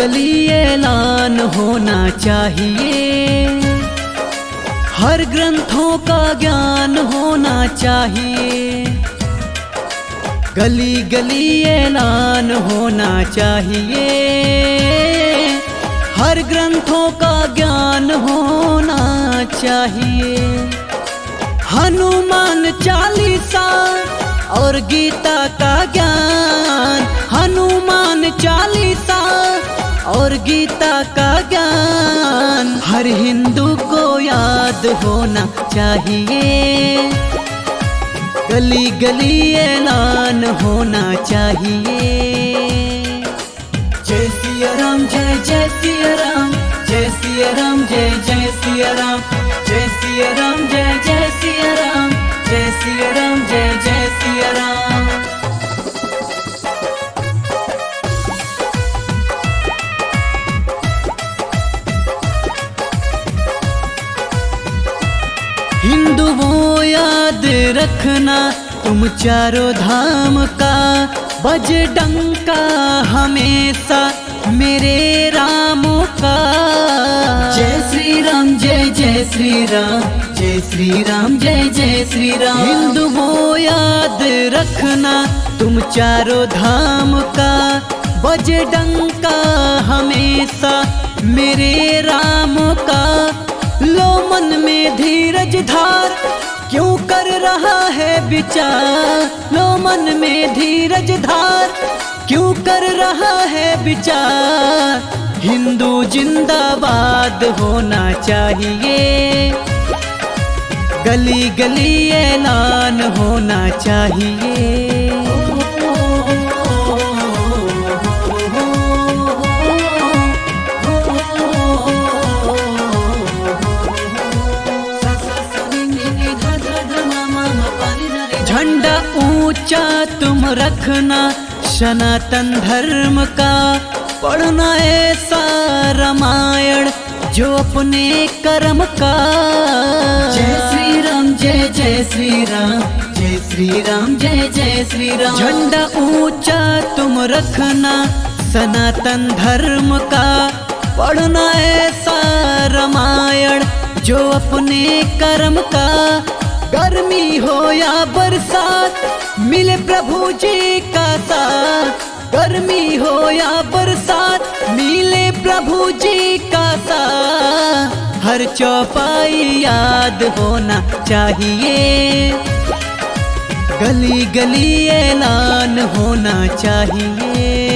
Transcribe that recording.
गली ऐलान होना चाहिए, हर ग्रंथों का ज्ञान होना चाहिए। गली गली ऐलान होना चाहिए, हर ग्रंथों का ज्ञान होना चाहिए। हनुमान चालीसा और गीता का ज्ञान, हनुमान चालीसा और गीता का ज्ञान हर हिंदू को याद होना चाहिए। गली गली ऐलान होना चाहिए। जय सिया राम, जय जय सिया राम, जय सिया राम, जय जय सिया राम, जय सिया राम, जय जय सिया राम, जय सिया राम, जय जय सिया राम। हिंदुओं याद रखना तुम चारों धाम का, बज डंका हमेशा मेरे रामों का। जय श्री राम, जय जय श्री राम, जय श्री राम, जय जय श्री राम। हिंदुओं याद रखना तुम चारों धाम का, बज डंका हमेशा मेरे रामों का। लो मन में धीरज धार, क्यों कर रहा है विचार। लो मन में धीरज धार, क्यों कर रहा है विचार। हिंदू जिंदाबाद होना चाहिए, गली गली ऐलान होना चाहिए। झंडा ऊंचा तुम रखना सनातन धर्म का, पढ़ना ऐसा रामायण जो अपने कर्म का। जय श्री राम, जय जय श्री राम, जय श्री राम, जय जय श्री राम। झंडा ऊंचा तुम रखना सनातन धर्म का, पढ़ना ऐसा रामायण जो अपने कर्म का। गर्मी हो या बरसात मिले प्रभु जी का साथ, गर्मी हो या बरसात मिले प्रभु जी का साथ। हर चौपाई याद होना चाहिए, गली गली ऐलान होना चाहिए।